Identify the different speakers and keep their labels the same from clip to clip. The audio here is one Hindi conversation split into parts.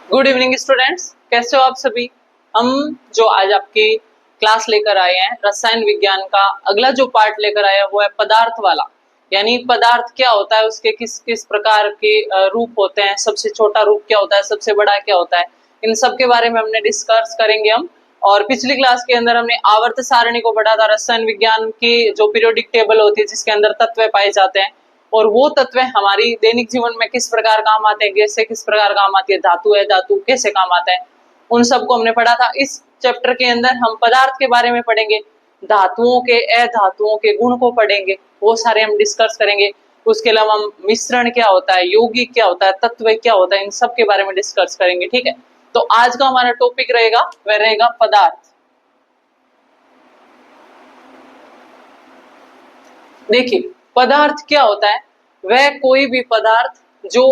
Speaker 1: गुड इवनिंग स्टूडेंट्स, कैसे हो आप सभी। हम जो आज आपकी क्लास लेकर आए हैं रसायन विज्ञान का अगला जो पार्ट लेकर आए हैं वो है पदार्थ वाला। यानी पदार्थ क्या होता है, उसके किस किस प्रकार के रूप होते हैं, सबसे छोटा रूप क्या होता है, सबसे बड़ा क्या होता है, इन सब के बारे में हमने डिस्कस करेंगे हम। और पिछली क्लास के अंदर हमने आवर्त सारणी को पढ़ा था, रसायन विज्ञान की जो पीरियोडिक टेबल होती है जिसके अंदर तत्व पाए जाते हैं और वो तत्व हमारी दैनिक जीवन में किस प्रकार काम आते हैं, गैसें किस प्रकार काम आती है, धातु है धातु कैसे काम आता है, उन सबको हमने पढ़ा था। इस चैप्टर के अंदर हम पदार्थ के बारे में पढ़ेंगे, धातुओं के अधातुओं के गुण को पढ़ेंगे, वो सारे हम डिस्कस करेंगे। उसके अलावा हम मिश्रण क्या होता है, यौगिक क्या होता है, तत्व क्या होता है, इन सब के बारे में डिस्कस करेंगे। ठीक है, तो आज का हमारा टॉपिक रहेगा वह रहेगा पदार्थ। देखिए पदार्थ क्या होता है, वह कोई भी पदार्थ जो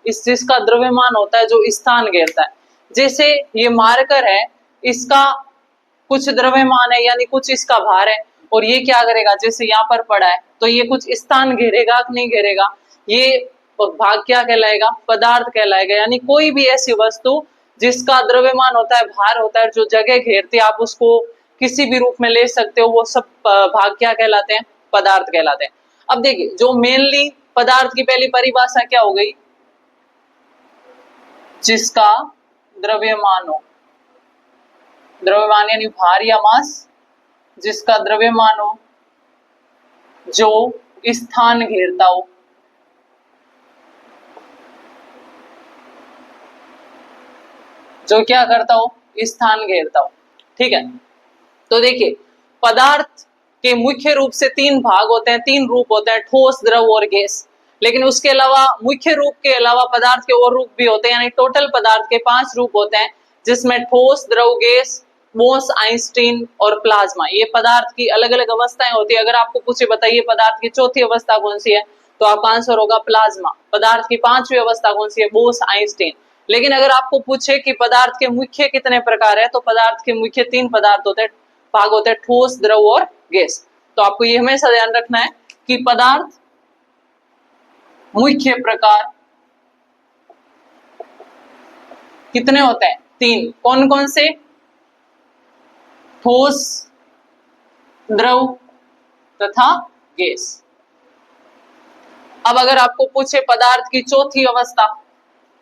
Speaker 1: इस जिसका द्रव्यमान होता है जो स्थान घेरता है। जैसे ये मार्कर है, इसका कुछ द्रव्यमान है यानी कुछ इसका भार है और ये क्या करेगा, जैसे यहाँ पर पड़ा है तो ये कुछ स्थान घेरेगा कि नहीं घेरेगा, ये भाग क्या कहलाएगा, पदार्थ कहलाएगा। यानी कोई भी ऐसी वस्तु जिसका द्रव्यमान होता है, भार होता है, जो जगह घेरती है, आप उसको किसी भी रूप में ले सकते हो, वो सब भाग क्या कहलाते हैं, पदार्थ कहलाते हैं। अब देखिए जो मेनली पदार्थ की पहली परिभाषा क्या हो गई, जिसका द्रव्यमान हो, द्रव्यमान यानी भार या मास, जिसका द्रव्यमान हो, जो स्थान घेरता हो, जो क्या करता हो, स्थान घेरता हो। ठीक है, तो देखिए पदार्थ के मुख्य रूप से तीन भाग होते हैं, तीन रूप होते हैं, ठोस, द्रव और गैस। लेकिन उसके अलावा मुख्य रूप के अलावा पदार्थ के और रूप भी होते हैं, यानी टोटल पदार्थ के 5 रूप होते हैं, जिसमें ठोस, द्रव, गैस, बोस, आइंस्टीन और प्लाज्मा। ये पदार्थ की अलग अलग अवस्थाएं होती है। अगर आपको पूछे बताइए पदार्थ की चौथी अवस्था कौन सी है, तो आपका आंसर होगा प्लाज्मा। पदार्थ की 5वीं अवस्था कौन सी है, बोस, आइंस्टीन। लेकिन अगर आपको पूछे कि पदार्थ के मुख्य कितने प्रकार है, तो पदार्थ के मुख्य 3 पदार्थ होते हैं, भाग होते हैं, ठोस, द्रव और गैस। तो आपको ये हमेशा ध्यान रखना है कि पदार्थ मुख्य प्रकार कितने होते हैं, 3। कौन कौन से, ठोस, द्रव तथा गैस। अब अगर आपको पूछे पदार्थ की चौथी अवस्था,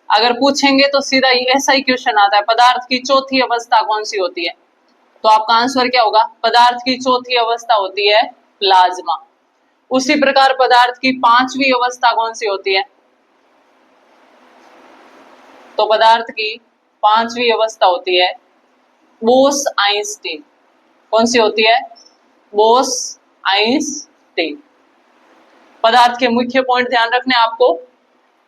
Speaker 1: अगर पूछेंगे तो सीधा ऐसा ही क्वेश्चन आता है, पदार्थ की चौथी अवस्था कौन सी होती है, तो आपका आंसर क्या होगा, पदार्थ की चौथी अवस्था होती है प्लाज्मा। उसी प्रकार पदार्थ की 5वीं अवस्था कौन सी होती है, तो पदार्थ की 5वीं अवस्था होती है बोस आइंस्टीन। कौन सी होती है, बोस आइंस्टीन। पदार्थ के मुख्य पॉइंट ध्यान रखने आपको,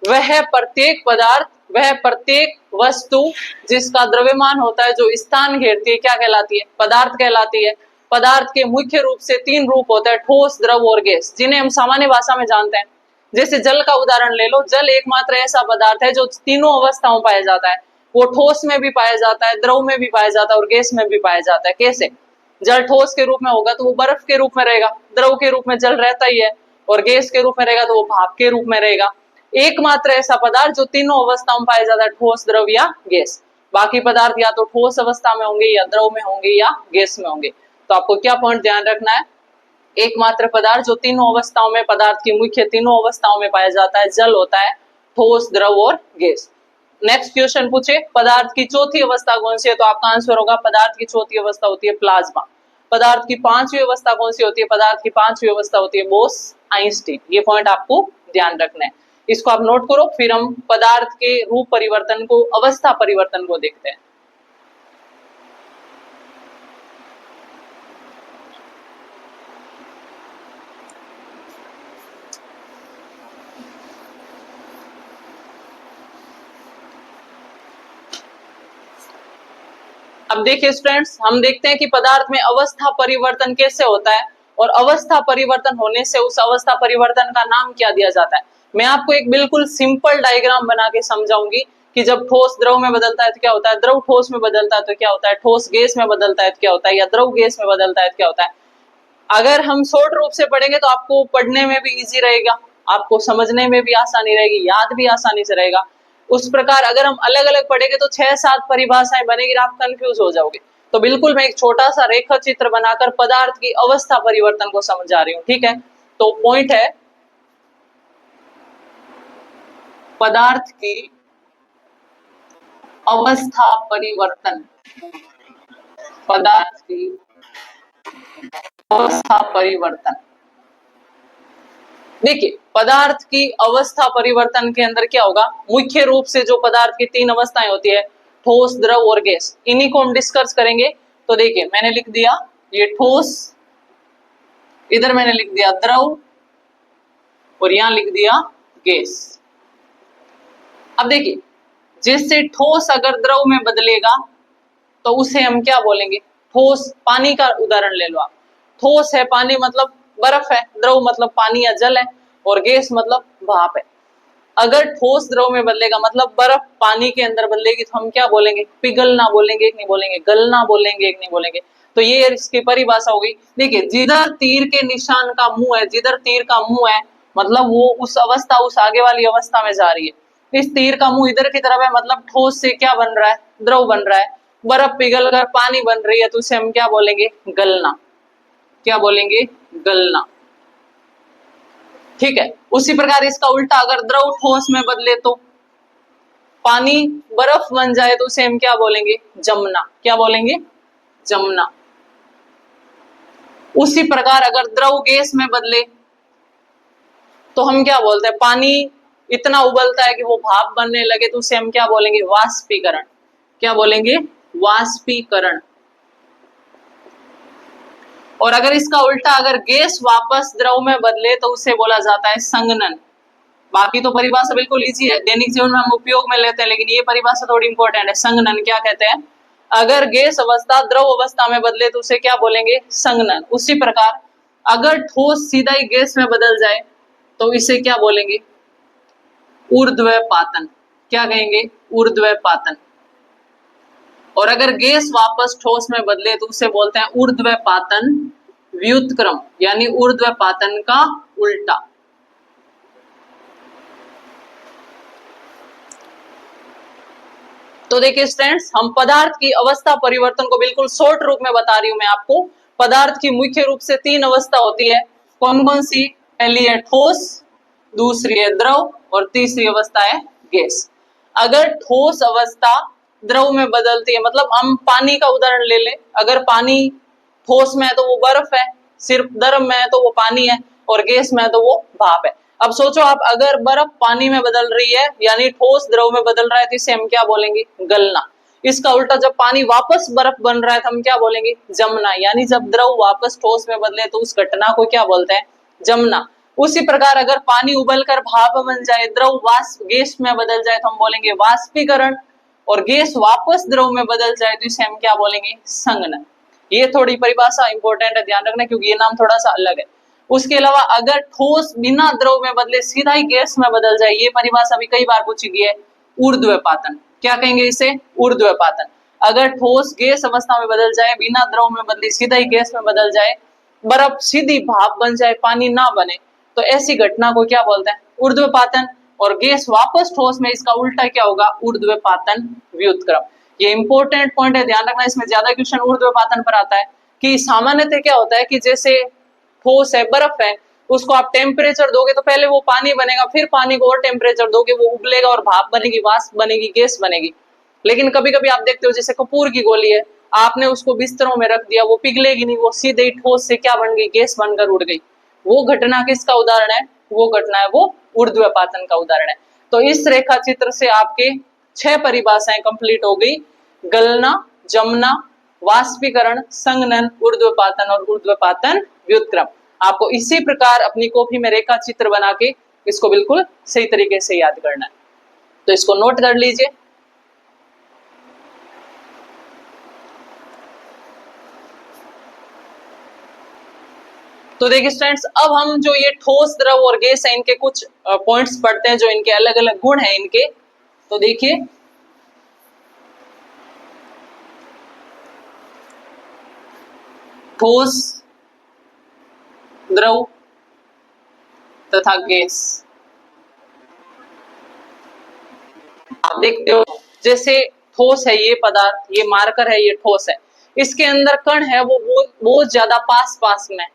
Speaker 1: वह प्रत्येक पदार्थ, वह प्रत्येक वस्तु जिसका द्रव्यमान होता है जो स्थान घेरती है, क्या कहलाती है, पदार्थ कहलाती है। पदार्थ के मुख्य रूप से 3 रूप होते हैं, ठोस, द्रव और गैस, जिन्हें हम सामान्य भाषा में जानते हैं। जैसे जल का उदाहरण ले लो, जल एकमात्र ऐसा पदार्थ है जो तीनों अवस्थाओं पाया जाता है, वो ठोस में भी पाया जाता है, द्रव में भी पाया जाता है और गैस में भी पाया जाता है। कैसे, जल ठोस के रूप में होगा तो वो बर्फ के रूप में रहेगा, द्रव के रूप में जल रहता ही है, और गैस के रूप में रहेगा तो वो भाप के रूप में रहेगा। एकमात्र ऐसा पदार्थ जो तीनों अवस्थाओं में पाया जाता है, ठोस, द्रव या गैस। बाकी पदार्थ या तो ठोस अवस्था में होंगे, या द्रव में होंगे, या गैस में होंगे। तो आपको क्या पॉइंट ध्यान रखना है, एकमात्र पदार्थ जो तीनों अवस्थाओं में, पदार्थ की मुख्य तीनों अवस्थाओं में पाया जाता है, जल होता है, ठोस, द्रव और गैस। नेक्स्ट क्वेश्चन पूछे, पदार्थ की चौथी अवस्था कौन सी है, तो आपका आंसर होगा पदार्थ की चौथी अवस्था होती है प्लाज्मा। पदार्थ की 5वीं अवस्था कौन सी होती है, पदार्थ की 5वीं अवस्था होती है बोस आइंस्टीन। ये पॉइंट आपको ध्यान रखना है, इसको आप नोट करो। फिर हम पदार्थ के रूप परिवर्तन को, अवस्था परिवर्तन को देखते हैं। अब देखिए स्टूडेंट्स, हम देखते हैं कि पदार्थ में अवस्था परिवर्तन कैसे होता है, और अवस्था परिवर्तन होने से उस अवस्था परिवर्तन का नाम क्या दिया जाता है। मैं आपको एक बिल्कुल सिंपल डायग्राम बना के समझाऊंगी कि जब ठोस द्रव में बदलता है तो क्या होता है, द्रव ठोस में बदलता है तो क्या होता है, ठोस गैस में बदलता है तो क्या होता है, या द्रव गैस में बदलता है तो क्या होता है। अगर हम शॉर्ट रूप से पढ़ेंगे तो आपको पढ़ने में भी इजी रहेगा, आपको समझने में भी आसानी रहेगी, याद भी आसानी से रहेगा। उस प्रकार अगर हम अलग अलग पढ़ेंगे तो 6-7 परिभाषाएं बनेगी, आप कंफ्यूज हो जाओगे। तो बिल्कुल मैं एक छोटा सा रेखा चित्र बनाकर पदार्थ की अवस्था परिवर्तन को समझा रही हूं, ठीक है। तो पॉइंट है पदार्थ की अवस्था परिवर्तन, पदार्थ की अवस्था परिवर्तन। देखिए पदार्थ की अवस्था परिवर्तन के अंदर क्या होगा, मुख्य रूप से जो पदार्थ की 3 अवस्थाएं होती है, ठोस, द्रव और गैस, इन्हीं को हम डिस्कस करेंगे। तो देखिए मैंने लिख दिया ये ठोस, इधर मैंने लिख दिया द्रव और यहां लिख दिया गैस। अब देखिए जैसे ठोस अगर द्रव में बदलेगा तो उसे हम क्या बोलेंगे, ठोस। पानी का उदाहरण ले लो आप, ठोस है पानी मतलब बर्फ है, द्रव मतलब पानी या जल है, और गैस मतलब भाप है। अगर ठोस द्रव में बदलेगा मतलब बर्फ पानी के अंदर बदलेगी तो हम क्या बोलेंगे, पिघलना बोलेंगे, एक नहीं बोलेंगे, गलना बोलेंगे, एक नहीं बोलेंगे। तो ये इसकी परिभाषा होगी। देखिए जिधर तीर के निशान का मुंह है, जिधर तीर का मुंह है मतलब वो उस अवस्था, उस आगे वाली अवस्था में जा रही है। इस तीर का मुंह इधर की तरफ है मतलब ठोस से क्या बन रहा है, द्रव बन रहा है। बर्फ पिघल कर पानी बन रही है तो उसे हम क्या बोलेंगे, गलना। क्या बोलेंगे, गलना, ठीक है। उसी प्रकार इसका उल्टा अगर द्रव ठोस में बदले तो पानी बर्फ बन जाए तो उसे हम क्या बोलेंगे, जमना। क्या बोलेंगे, जमना। उसी प्रकार अगर द्रव गैस में बदले तो हम क्या बोलते हैं, पानी इतना उबलता है कि वो भाप बनने लगे तो उसे हम क्या बोलेंगे, वाष्पीकरण। क्या बोलेंगे, वाष्पीकरण। और अगर इसका उल्टा अगर गैस वापस द्रव में बदले तो उसे बोला जाता है संघनन। बाकी तो परिभाषा बिल्कुल इजी है, दैनिक जीवन में हम उपयोग में लेते हैं, लेकिन ये परिभाषा थोड़ी इंपॉर्टेंट है। संघनन क्या कहते हैं, अगर गैस अवस्था द्रव अवस्था में बदले तो उसे क्या बोलेंगे, संघनन। उसी प्रकार अगर ठोस सीधा ही गैस में बदल जाए तो इसे क्या बोलेंगे, ऊर्ध्वपातन। क्या कहेंगे, ऊर्ध्वपातन। और अगर गैस वापस ठोस में बदले तो उसे बोलते हैं ऊर्ध्वपातन व्युत्क्रम, यानी ऊर्ध्वपातन का उल्टा। तो देखिए स्टूडेंट्स, हम पदार्थ की अवस्था परिवर्तन को बिल्कुल शॉर्ट रूप में बता रही हूं मैं आपको। पदार्थ की मुख्य रूप से 3 अवस्था होती है, कौन कौन सी, पहली है ठोस, दूसरी है द्रव और तीसरी अवस्था है गैस। अगर ठोस अवस्था द्रव में बदलती है, मतलब हम पानी का उदाहरण ले ले, अगर पानी ठोस में है तो वो बर्फ है, सिर्फ द्रव में है तो वो पानी है, और गैस में है तो वो भाप है। अब सोचो आप, अगर बर्फ पानी में बदल रही है यानी ठोस द्रव में बदल रहा है तो इसे हम क्या बोलेंगे, गलना। इसका उल्टा जब पानी वापस बर्फ बन रहा है तो हम क्या बोलेंगे, जमना। यानी जब द्रव वापस ठोस में बदले तो उस घटना को क्या बोलते हैं, जमना। उसी प्रकार अगर पानी उबलकर भाप बन जाए, द्रव वाष्प गैस में बदल जाए तो हम बोलेंगे वाष्पीकरण, और गैस वापस द्रव में बदल जाए तो इसे हम क्या बोलेंगे, संघनन। ये थोड़ी परिभाषा इंपॉर्टेंट है, ध्यान रखना, क्योंकि ये नाम थोड़ा सा अलग है। उसके अलावा अगर ठोस बिना द्रव में बदले सीधा ही गैस में बदल जाए, ये परिभाषा भी कई बार पूछी गई है, ऊर्ध्वपातन। क्या कहेंगे इसे, ऊर्ध्वपातन। अगर ठोस गैस अवस्था में बदल जाए, बिना द्रव में बदले सीधा ही गैस में बदल जाए, बर्फ सीधी भाप बन जाए, पानी ना बने, तो ऐसी घटना को क्या बोलते हैं, ऊर्ध्वपातन। और गैस वापस ठोस में, इसका उल्टा क्या होगा, ऊर्ध्वपातन व्युत्क्रम। ये इंपॉर्टेंट पॉइंट है, ध्यान रखना, इसमें ज्यादा क्वेश्चन ऊर्ध्वपातन पर आता है। कि सामान्यतः क्या होता है कि जैसे ठोस है, बर्फ है, उसको आप टेम्परेचर दोगे तो पहले वो पानी बनेगा, फिर पानी को और टेम्परेचर दोगे, वो उबलेगा और भाप बनेगी, वाष्प बनेगी, गैस बनेगी। लेकिन कभी कभी आप देखते हो जैसे कपूर की गोली है, आपने उसको बिस्तरों में रख दिया, वो पिघलेगी नहीं, वो सीधे ही ठोस से क्या बन गई, गैस बनकर उड़ गई। वो घटना किसका उदाहरण है, वो घटना है वो ऊर्ध्वपातन का उदाहरण है। तो इस रेखा चित्र से आपके 6 परिभाषाएं कंप्लीट हो गई, गलना, जमना, वाष्पीकरण, संघनन, ऊर्ध्वपातन और ऊर्ध्वपातन व्युत्क्रम। आपको इसी प्रकार अपनी कॉपी में रेखा चित्र बना के इसको बिल्कुल सही तरीके से याद करना है। तो इसको नोट कर लीजिए। तो देखिए स्टूडेंट्स, अब हम जो ये ठोस, द्रव और गैस है, इनके कुछ पॉइंट्स पढ़ते हैं, जो इनके अलग अलग गुण हैं इनके। तो देखिए ठोस, द्रव तथा गैस देखते हो जैसे ठोस है ये पदार्थ, ये मार्कर है, ये ठोस है, इसके अंदर कण है वो बहुत ज्यादा पास पास में,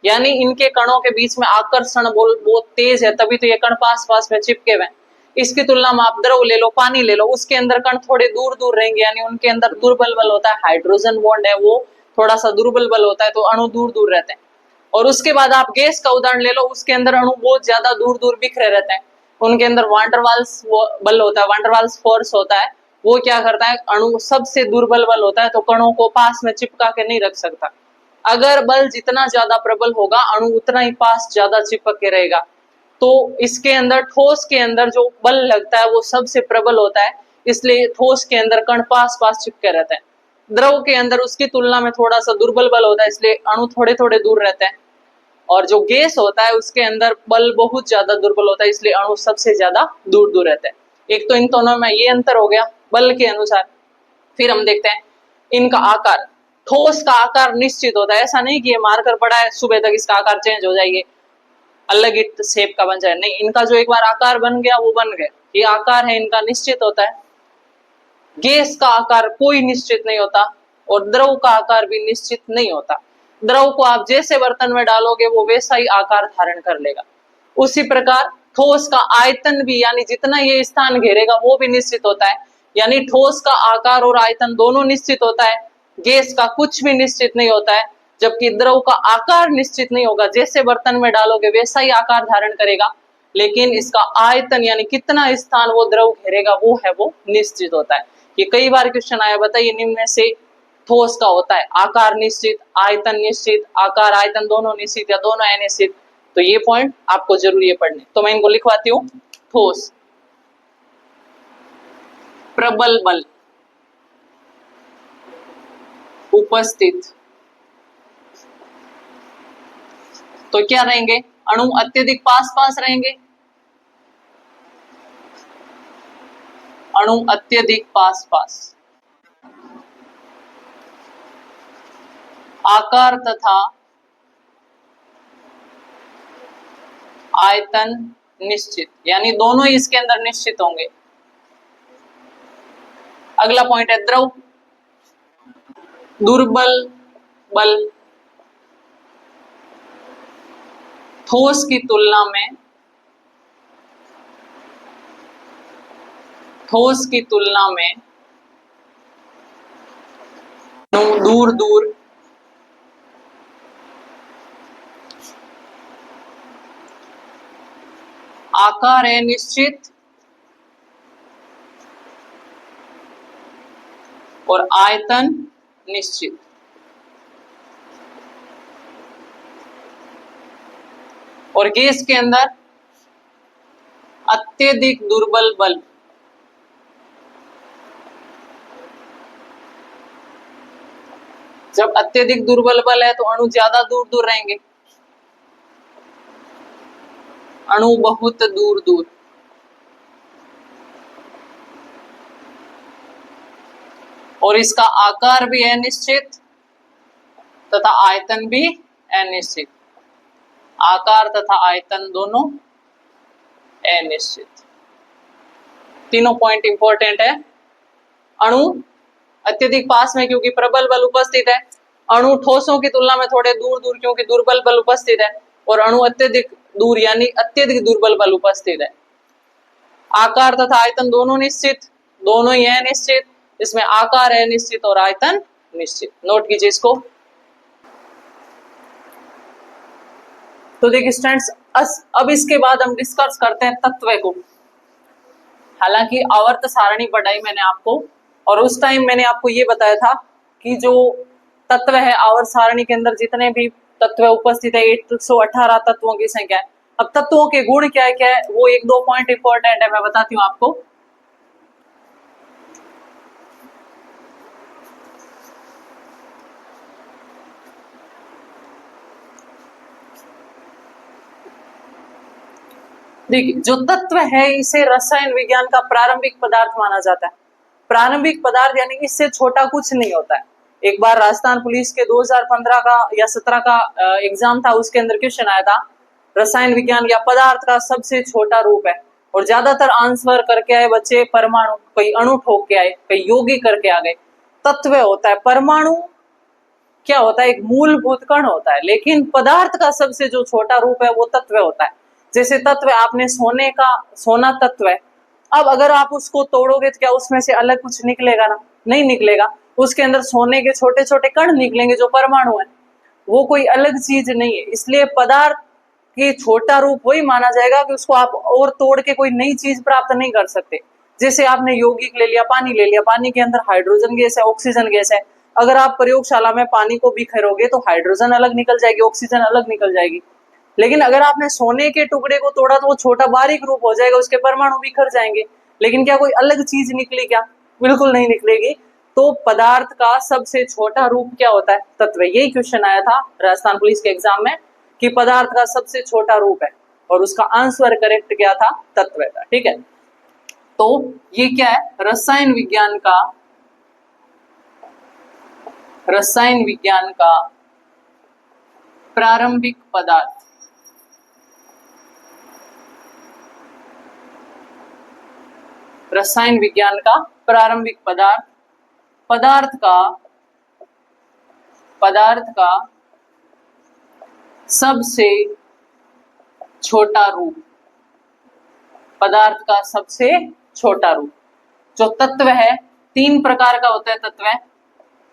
Speaker 1: यानी इनके कणों के बीच में आकर्षण बहुत तेज है, तभी तो ये कण पास पास में चिपके हुए हैं। इसकी तुलना में आप द्रव ले लो, पानी ले लो, उसके अंदर कण थोड़े दूर दूर रहेंगे, यानी उनके अंदर दुर्बल बल होता है, हाइड्रोजन बॉन्ड है वो थोड़ा सा दुर्बल बल होता है, तो अणु दूर दूर रहते हैं। और उसके बाद आप गैस का उदाहरण ले लो, उसके अंदर अणु बहुत ज्यादा दूर दूर बिखरे रहते हैं, उनके अंदर वांडरवाल्स बल होता है, वांडरवाल्स फोर्स होता है, वो क्या करता है, अणु सबसे दुर्बल बल होता है, तो कणों को पास में चिपका के नहीं रख सकता। अगर बल जितना ज्यादा प्रबल होगा, अणु उतना ही पास ज्यादा चिपक के रहेगा। तो इसके अंदर ठोस के अंदर जो बल लगता है वो सबसे प्रबल होता है, इसलिए ठोस के अंदर कण पास पास चिपके रहते हैं। द्रव के अंदर उसकी तुलना में थोड़ा सा दुर्बल बल होता है, इसलिए अणु थोड़े थोड़े दूर रहते हैं। और जो गैस होता है उसके अंदर बल बहुत ज्यादा दुर्बल होता है, इसलिए अणु सबसे ज्यादा दूर दूर रहते हैं। एक तो इन दोनों में ये अंतर हो गया बल के अनुसार। फिर हम देखते हैं इनका आकार। ठोस का आकार निश्चित होता है, ऐसा नहीं कि ये मार्कर पड़ा है सुबह तक इसका आकार चेंज हो जाएगी, अलग ही शेप का बन जाए, नहीं, इनका जो एक बार आकार बन गया वो बन गया, ये आकार है इनका निश्चित होता है। गैस का आकार कोई निश्चित नहीं होता, और द्रव का आकार भी निश्चित नहीं होता। द्रव को आप जैसे बर्तन में डालोगे वो वैसा ही आकार धारण कर लेगा। उसी प्रकार ठोस का आयतन भी, यानी जितना ये स्थान घेरेगा वो भी निश्चित होता है, यानी ठोस का आकार और आयतन दोनों निश्चित होता है। गैस का कुछ भी निश्चित नहीं होता है, जबकि द्रव का आकार निश्चित नहीं होगा, जैसे बर्तन में डालोगे वैसा ही आकार धारण करेगा, लेकिन इसका आयतन यानी कितना स्थान वो द्रव घेरेगा वो है वो निश्चित होता है। ये कई बार क्वेश्चन आया, बताइए निम्न में से ठोस का होता है आकार निश्चित, आयतन निश्चित, आकार आयतन दोनों निश्चित या दोनों अनिश्चित, तो ये पॉइंट आपको जरूरी है पढ़ने। तो मैं इनको लिखवाती हूँ। ठोस प्रबल बल उपस्थित, तो क्या रहेंगे, अणु अत्यधिक पास पास रहेंगे, अणु अत्यधिक पास पास, आकार तथा आयतन निश्चित, यानी दोनों ही इसके अंदर निश्चित होंगे। अगला पॉइंट है द्रव दुर्बल बल, ठोस की तुलना में, ठोस की तुलना में दूर दूर आकार है निश्चित और आयतन निश्चित। और गैस के अंदर अत्यधिक दुर्बल बल, जब अत्यधिक दुर्बल बल है तो अणु ज्यादा दूर दूर रहेंगे, अणु बहुत दूर दूर, और इसका आकार भी अनिश्चित तथा आयतन भी अनिश्चित, आकार तथा आयतन दोनों अनिश्चित। तीनों पॉइंट इंपॉर्टेंट है। अणु अत्यधिक पास में क्योंकि प्रबल बल उपस्थित है, अणु ठोसों की तुलना में थोड़े दूर दूर क्योंकि दुर्बल बल उपस्थित है, और अणु अत्यधिक दूर यानी अत्यधिक दुर्बल बल उपस्थित है। आकार तथा आयतन दोनों निश्चित, दोनों ही है निश्चित, इसमें आकार है निश्चित और आयतन निश्चित। नोट कीजिए इसको। तो देखिए स्टूडेंट्स, अब इसके बाद हम डिस्कस करते हैं तत्व को। हालांकि आवर्त सारणी पढ़ाई मैंने आपको, और उस टाइम मैंने आपको ये बताया था कि जो तत्व है आवर्त सारणी के अंदर जितने भी तत्व उपस्थित है 118 तत्वों की संख्या है। अब तत्वों के गुण क्या है वो एक दो पॉइंट इंपॉर्टेंट है, मैं बताती हूँ आपको। देखिए जो तत्व है इसे रसायन विज्ञान का प्रारंभिक पदार्थ माना जाता है। प्रारंभिक पदार्थ यानी इससे छोटा कुछ नहीं होता है। एक बार राजस्थान पुलिस के 2015 का या 17 का एग्जाम था, उसके अंदर क्वेश्चन आया था रसायन विज्ञान या पदार्थ का सबसे छोटा रूप है, और ज्यादातर आंसर करके आए बच्चे परमाणु, कोई अणु ठोक के आए, कोई यौगिक करके आ गए। तत्व होता है, परमाणु क्या होता है, एक मूलभूत कण होता है, लेकिन पदार्थ का सबसे जो छोटा रूप है वो तत्व होता है। जैसे तत्व आपने सोने का, सोना तत्व है, अब अगर आप उसको तोड़ोगे तो क्या उसमें से अलग कुछ निकलेगा ना, नहीं निकलेगा, उसके अंदर सोने के छोटे छोटे कण निकलेंगे जो परमाणु है, वो कोई अलग चीज नहीं है। इसलिए पदार्थ के छोटा रूप वही माना जाएगा कि उसको आप और तोड़ के कोई नई चीज प्राप्त नहीं कर सकते। जैसे आपने यौगिक ले लिया, पानी ले लिया, पानी के अंदर हाइड्रोजन गैस है, ऑक्सीजन गैस है, अगर आप प्रयोगशाला में पानी को बिखेरोगे तो हाइड्रोजन अलग निकल जाएगी, ऑक्सीजन अलग निकल जाएगी। लेकिन अगर आपने सोने के टुकड़े को तोड़ा तो वो छोटा बारीक रूप हो जाएगा, उसके परमाणु बिखर जाएंगे, लेकिन क्या कोई अलग चीज निकली क्या, बिल्कुल नहीं निकलेगी। तो पदार्थ का सबसे छोटा रूप क्या होता है, तत्व। यही क्वेश्चन आया था राजस्थान पुलिस के एग्जाम में कि पदार्थ का सबसे छोटा रूप है, और उसका आंसर करेक्ट क्या था, तत्व था। ठीक है, तो ये क्या है, रसायन विज्ञान का प्रारंभिक पदार्थ। रसायन विज्ञान का प्रारंभिक पदार्थ, पदार्थ का सबसे छोटा रूप, पदार्थ का सबसे छोटा रूप। जो तत्व है, 3 प्रकार का होता है तत्व।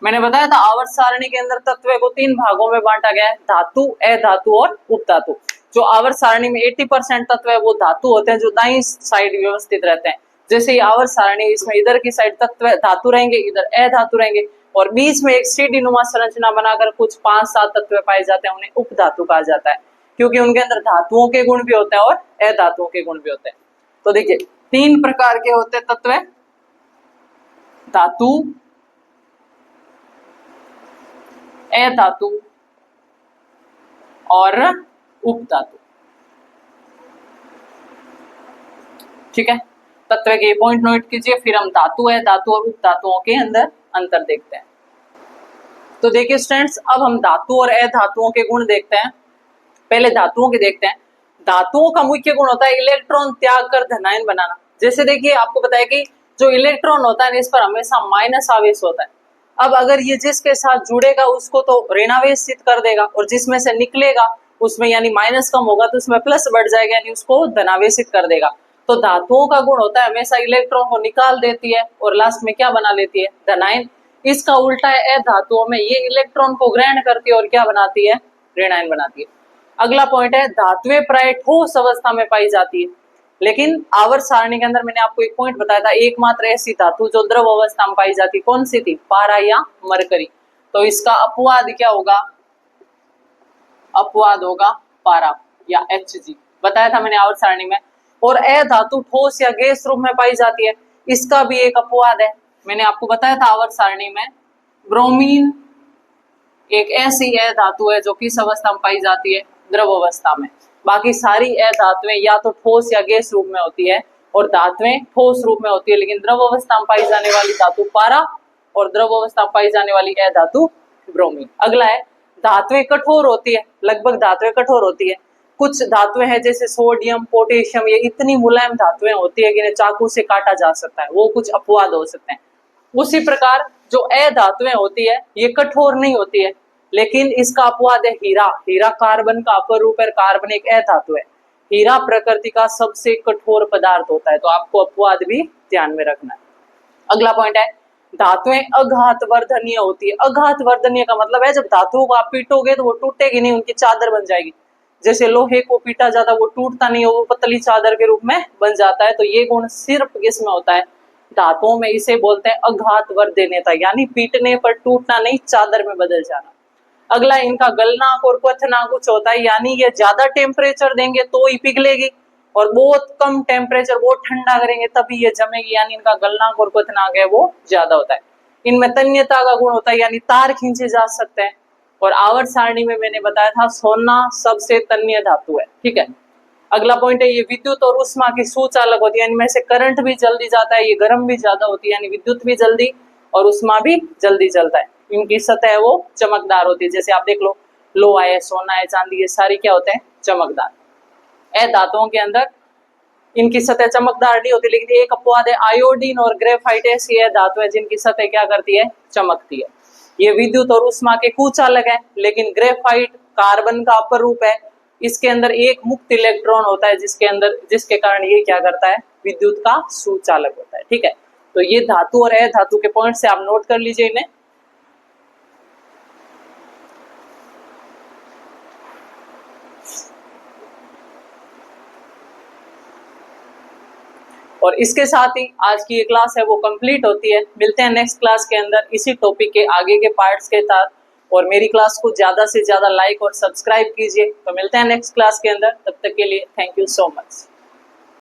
Speaker 1: मैंने बताया था आवर्त सारणी के अंदर तत्व को 3 भागों में बांटा गया है, धातु, अधातु और उपधातु। जो आवर्त सारणी में 80% तत्व है वो धातु होते हैं, जो दाईं साइड व्यवस्थित रहते हैं। जैसे ये आवर्त सारणी, इसमें इधर की साइड तत्व धातु रहेंगे, इधर अधातु रहेंगे, और बीच में एक सीढ़ी नुमा संरचना बनाकर कुछ 5-7 तत्व पाए जाते हैं, उन्हें उपधातु कहा जाता है, क्योंकि उनके अंदर धातुओं के गुण भी होते हैं और अधातुओं के गुण भी होते हैं। तो देखिए 3 प्रकार के होते हैं तत्व, धातु, अधातु और उपधातु। ठीक है, तत्व के पॉइंट नोट कीजिए, फिर हम धातु, अधातु और उपधातुओं के अंदर अंतर देखते हैं। तो देखिए स्टूडेंट्स, अब हम धातु और अधातुओं के गुण देखते हैं। पहले धातुओं के देखते हैं। धातुओं का मुख्य गुण होता है इलेक्ट्रॉन त्याग कर धनायन बनाना। जैसे देखिए आपको बताया कि जो इलेक्ट्रॉन होता है इस पर हमेशा माइनस आवेश होता है। अब अगर ये जिसके साथ जुड़ेगा उसको तो ऋणावेशित कर देगा, और जिसमें से निकलेगा उसमें यानी माइनस कम होगा तो उसमें प्लस बढ़ जाएगा, यानी उसको धनावेशित कर देगा। तो धातुओं का गुण होता है हमेशा इलेक्ट्रॉन को निकाल देती है और लास्ट में क्या बना लेती है, धनायन। इसका उल्टा है अधातुओं में, ये इलेक्ट्रॉन को ग्रहण करती है और क्या बनाती है, ऋणायन बनाती है। अगला पॉइंट है धातुएं प्राय ठोस अवस्था में पाई जाती है, लेकिन आवर्त सारणी के अंदर मैंने आपको एक पॉइंट बताया था, एकमात्र ऐसी धातु जो द्रव अवस्था में पाई जाती, कौन सी थी, पारा या मरकरी। तो इसका अपवाद क्या होगा, अपवाद होगा पारा या Hg, बताया था मैंने आवर्त सारणी में। और अधातु ठोस या गैस रूप में पाई जाती है, इसका भी एक अपवाद है, मैंने आपको बताया था आवर्त सारणी में। ब्रोमीन एक ऐसी अधातु है जो किस अवस्था में पाई जाती है, द्रव अवस्था में। बाकी सारी अधातुएं या तो ठोस या गैस रूप में होती है, और धातुएं ठोस रूप में होती है, लेकिन द्रव अवस्था में पाई जाने वाली धातु पारा और द्रव अवस्था में पाई जाने वाली अधातु ब्रोमीन। अगला है धातुएं कठोर होती है, लगभग धातुएं कठोर होती है। कुछ धातुएं हैं जैसे सोडियम, पोटेशियम, ये इतनी मुलायम धातुएं होती है कि इन्हें चाकू से काटा जा सकता है, वो कुछ अपवाद हो सकते हैं। उसी प्रकार जो अधातुएं होती है ये कठोर नहीं होती है, लेकिन इसका अपवाद है हीरा। हीरा कार्बन का अपर रूप है, कार्बन एक अधातु है। हीरा प्रकृति का सबसे कठोर पदार्थ होता है, तो आपको अपवाद भी ध्यान में रखना है। अगला पॉइंट है धातुएं अघात वर्धनीय होती है। अघात वर्धनीय का मतलब है जब धातुओं को आप पीटोगे तो वो टूटेगी नहीं, उनकी चादर बन जाएगी। जैसे लोहे को पीटा जाता वो टूटता नहीं, वो पतली चादर के रूप में बन जाता है। तो ये गुण सिर्फ किसमें होता है, धातुओं में। इसे बोलते हैं अघात वर्धनीयता, यानी पीटने पर टूटना नहीं, चादर में बदल जाना। अगला इनका गलनांक और क्वथनांक कुछ होता है, यानी ये ज्यादा टेम्परेचर देंगे तो ही पिघलेगी, और बहुत कम टेम्परेचर, बहुत ठंडा करेंगे तभी ये जमेगी, यानी इनका गलनांक और क्वथनांक है वो ज्यादा होता है। इनमें तन्यता का गुण होता है, यानी तार खींचे जा सकते हैं। और आवर्त सारणी में मैंने बताया था सोना सबसे तन्य धातु है। ठीक है, अगला पॉइंट है ये विद्युत और उष्मा की सुचालक होती है, इनमें से करंट भी जल्दी जाता है, ये गर्म भी ज्यादा होती है, यानी विद्युत भी जल्दी और उष्मा भी जल्दी जलता है। इनकी सतह वो चमकदार होती है, जैसे आप देख लो लोहा है, सोना है, चांदी है, सारी क्या होते हैं, चमकदार। अधातुओं के अंदर इनकी सतह चमकदार नहीं होती, लेकिन एक अपवाद है, आयोडीन और ग्रेफाइट ऐसी है धातु है जिनकी सतह क्या करती है, चमकती है। ये विद्युत और उष्मा के कुचालक है, लेकिन ग्रेफाइट कार्बन का अपर रूप है, इसके अंदर एक मुक्त इलेक्ट्रॉन होता है जिसके कारण ये क्या करता है, विद्युत का सुचालक होता है। ठीक है, तो ये धातु और धातु के पॉइंट से आप नोट कर लीजिए इन्हें। और इसके साथ ही आज की ये क्लास है वो कंप्लीट होती है। मिलते हैं नेक्स्ट क्लास के अंदर इसी टॉपिक के आगे के पार्ट्स के साथ, और मेरी क्लास को ज्यादा से ज्यादा लाइक और सब्सक्राइब कीजिए। तो मिलते हैं नेक्स्ट क्लास के अंदर, तब तक के लिए थैंक यू सो मच।